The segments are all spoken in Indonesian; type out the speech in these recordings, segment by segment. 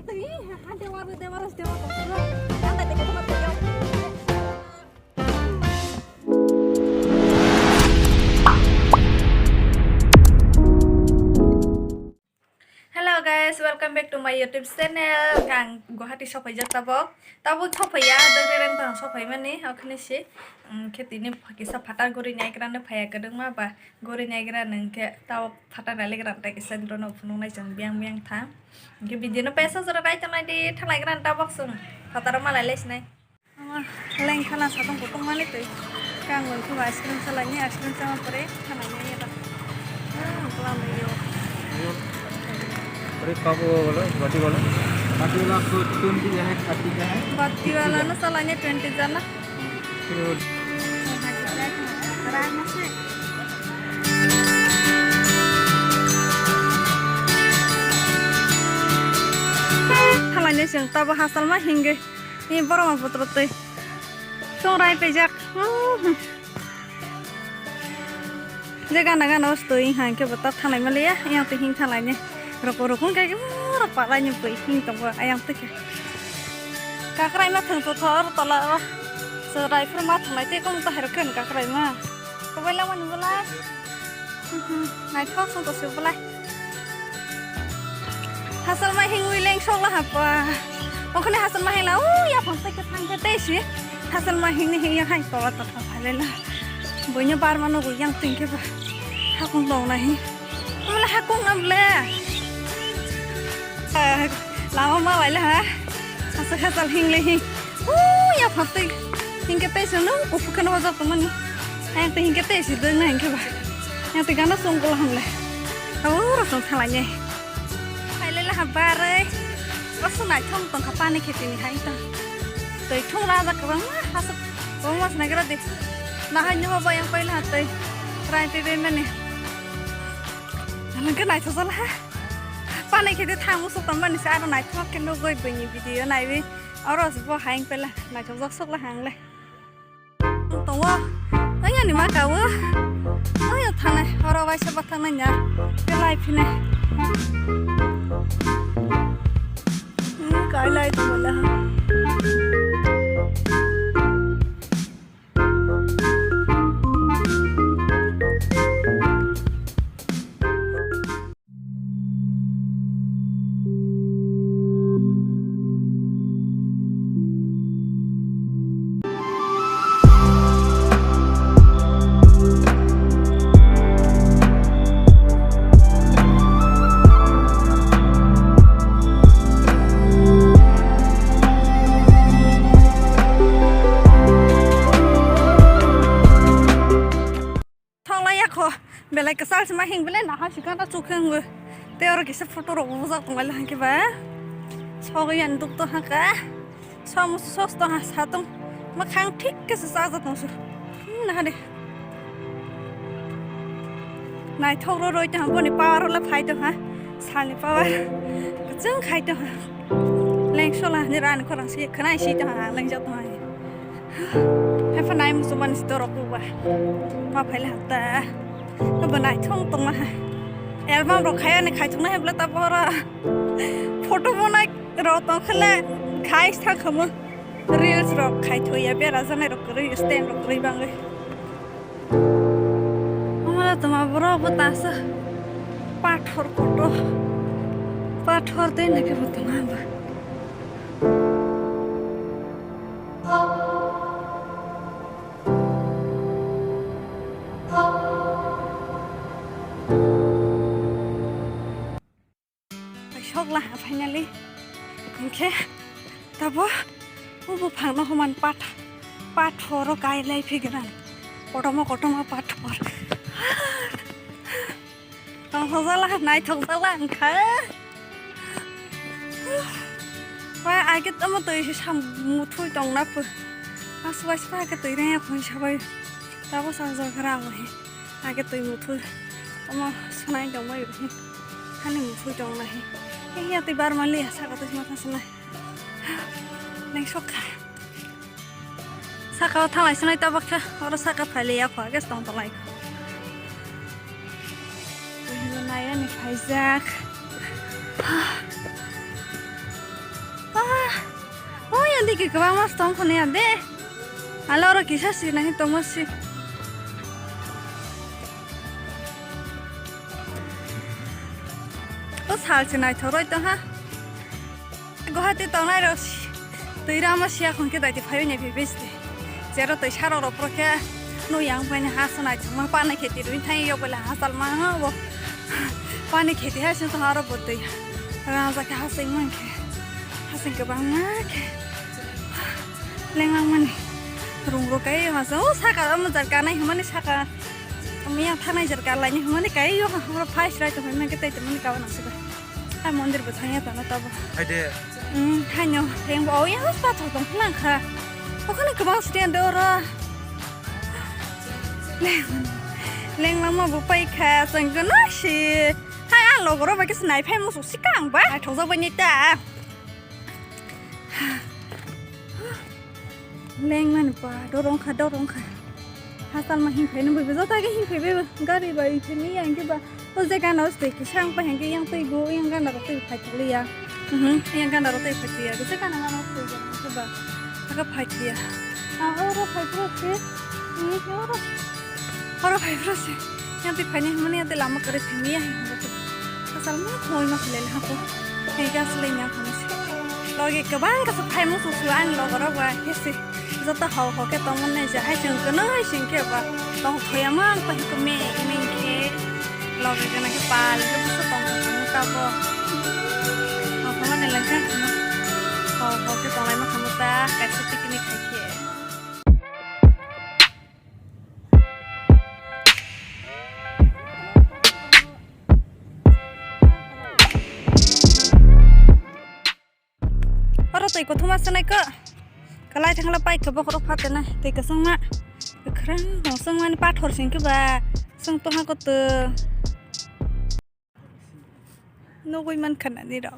Hello guys, welcome back to my YouTube channel. Kang Guwahati sopai jatabo. Tabu sopai ya, dengren tang sopai mani. Aku sih, kita ini kisah fatar gori nyairan paya kedeng ma ba gori nyairan nengke tahu fatar naliran tak kisah drono punung nai jeng biang thang. Ke video pesa sudah kai tanai di thalairan tabok sung fatar malah les nai. Leng kana satong potong mani tuh. Kang gue tuh aiskrim salahnya aiskrim sama pere kananya ya tak. Kelam yo. अरे कब बोलो बाटी वाला को 20 है 30 का है बाटी वाला ना सालाnya 20 जाना फिर सालाnya sing taba hasal mah hingga ini baru mah putra teh sorai pejak jaga naga nos tuh hang ke betat thalai malia yang teh hing thalainya rokok-rokok kayak gimana pak lainnya hing tunggu ayam tuh kakrai mah tengku thor tolak serai format mai teh kamu tak herken kakrai mah kau bilang mana belas naik kau sentuh sebelah hasil mah hing wileng sok lah apa makanya hasil mah hing lah ya pasti ketang keteh sih hasil mah hing yang hai tolak tetap halela banyak bar mana gue yang tinggi bah aku tahu nahi malah aku ngambil lama malah lah asal hing lehi ya pasti hing kita sih no bukan wajah teman yang hing kita sih tuh nah hing kita yang tiga na sungguh hamle rasa salahnya lah bare rasa naik thong tong kapan nih kita nih hai ta tuh thong raja kerang hasil mas negara deh nah hanya apa yang paling hati try tv mana jangan naik salah panik kita tamu teman sih ada naik thok kena gue bunyi video naik bi orang sebuah hang pela naik thok sok lah hang le tunggu ayo nih mak kau ayo tanah orang wajib tanahnya ke live nih kau live tu malah belai kesal sama hing belai nah sih kan tak suka gue teori kisah foto robo sak tunggal hang keba soalnya untuk tuh haka sama sos tuh satu makan tik kisah saja tuh nah deh naik thoro roi tuh hampir nih power lah khai tuh ha sali power keceng khai tuh leng solah nih ran korang sih kena sih tuh leng jauh tuh have a nice musuhan situ robo bah ma phai lah ta nó bên này thông tung mà album rồi khai này khai chúng này là tập vào photo bộ này rồi tao khai khai thằng không reels rồi khai thôi ya bây giờ này rồi cái stand rồi cái bang rồi mà tao mà bro bớt asa pathor photo pathor đây này cái bớt ngang vậy lah finally oke tabo ubu phang no man pat foro kai lai figran kotoma pat for tong hozala nai thong sala kha wa age tomo toi sam muthui tong na pu aswa spa ke toi re khon sabai tabo sanjo khara ho he age toi muthui tomo sunai dong mai hani muthui tong na he iya tibar mali ya saka tuh mata sana neng soka saka thalai sunai tabak ka ora saka phale ya khwa ges tong tolai ini naya nih Faizak ke kebang mas tong kone ade. Ala ora kisah sih nahi tomas sih. Oh sal sih nahi thoroi to ha. Guwahati tong nai rosi. Tui rama siya kon ke dai ti phayo ne bebeste. Zero to sharo ro proke no yang pani hasanai chuma pani kheti ruin thai yo bela hasal ma ha wo. Pani kheti ha sin to haro botai. Raza ke hasing man ke. Hasing ke bang ma ke. Lengang mani. Rung ro kai hasa oh saka am jar ka nai mani saka. Miya thanai jar ka lai mani kai yo ha phais rai to me ke tai to mani ka na siba. Ai mondir bu thanya ta na ta ba. Hai de. Hanyo yang bawa yang harus patah dong pulang kah? Pokoknya kebang setian dora. Leng lama bupai kah? Sengken nasi. Hai alo koro pakai sniper musuh si kang ba? Hai thong sa bonita. Leng mana pa? Dorong kah? Hasal mah hingkai nu bebezo tak hingkai bebe. Gari ba itu ni yang kita. Oh jangan harus dek sang pa hingkai yang tigo yang kan harus dek paculi ya. Yang kan harus dek paculi ya. Bisa kan harus dek coba. Agak paculi ya. Orang paculi sih. Ini orang paculi sih. Yang tipanya mana yang lama kerja ni ya. Hasal mah koi mah lele aku. Hingga selenya kamu sih. Lagi kebang kasih pay musuh suan lo orang ba hesi. Zata hau ke temen aja, aja kena singke ba, tong kaya mang pahi keme ke, logo kena ke pal, ke bisa tong kamu tabo, apa mana lagi kamu, hau ke tong lama kamu tak, kayak seperti ini kayak. Orang tu ikut rumah sana ke. Kalau ada yang lepas ke bawah rumah tanah, tiga sama, keren, langsung mana pathor sing ke ba, sing tuh aku tuh, nungguin man kena ni dok.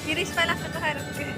Kiri sebelah ke harus ke.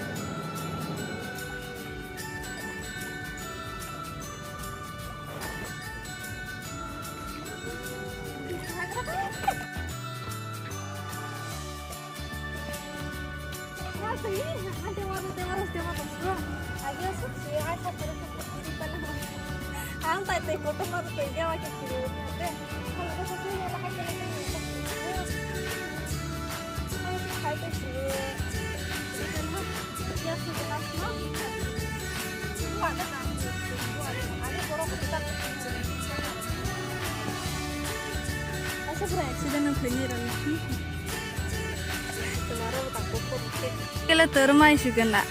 Kela termai sih kena.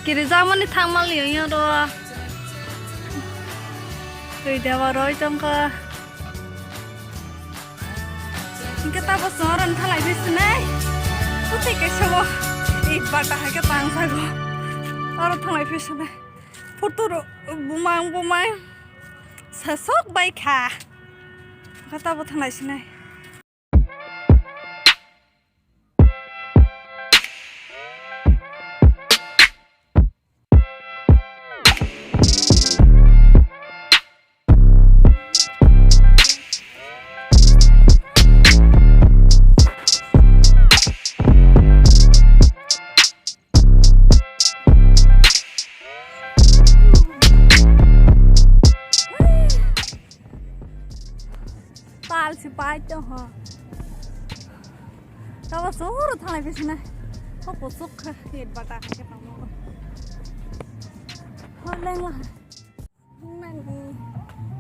Kiri zaman ni thamal liya doa. Tidak waroi jangka. Kita pas orang thalai bisnai. Putih kesawah. Ibata hake tangsa go. Orang thalai bisnai. Putur bumang. Sesok baik ha. Kata apa thalai sinai. Sipai cho ha. Tahu suruh thalai bisna. Kau pusuk hit bata ke tamu. Leng lah. Nani.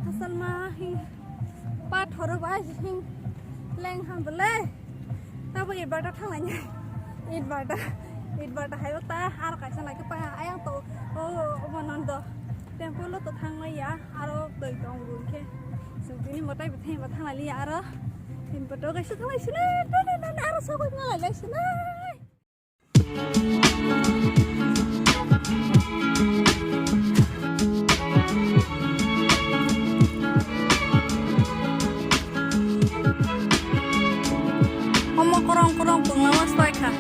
Asal mahi. Pat horo bas hing. Leng ham bele. Tahu hit bata thalai nya. Hit Bitbar dah hayo ta ar kaisa na ke pa ayang to manando tempo lo to thang ya aro doi tong gun ke sugini motai bithai ma thang ali aro tin poto kaisa thang sina na aro so ko ngala le sina kurang pengawas baik ha.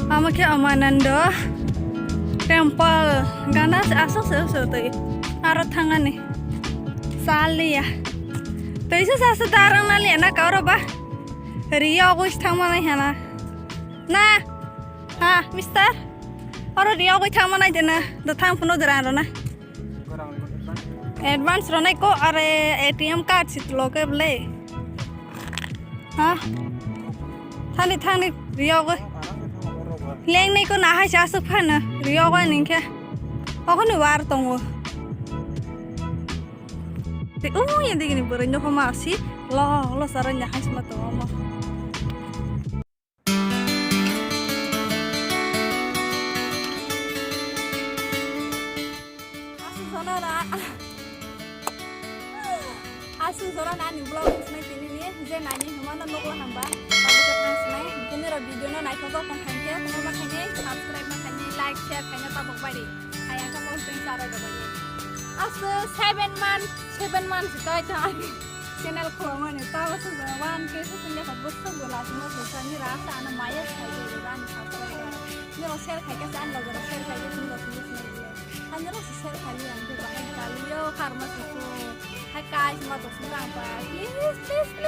Amake Amanando temple gana asok sesuatu aro tangan nih sali ya tapi sasa tarang nali anak kau bah Rio aku istang mana hana nah ha mister aro Rio aku istang mana jena datang penuh deran rona advance rona ko are ATM card situ loke beli ha thani Rio aku leng ni ko naha jasuk phana Rio ko ningke aku nu war tongo te yang digini berenyo ko masih lo saranya has mato mo asu sora nani vlog snai tini ni je nani humana nokla hamba tabu ke tang snai kini ro video no nai thok kon thangke tong ma khane subscribe ma khane like share khane tabok bari ayang ka mos ting sara ga bari asu 7 months ka ta channel ko mane tabu su wan ke su singe ka bus ko gola su mo su ni rasa ana maya khai de ran subscribe ni ro share khai ka san lo ro share khai ke sun lo su ni hanya ro share khai ni ande ba hai kali yo karma su hai guys ma to su please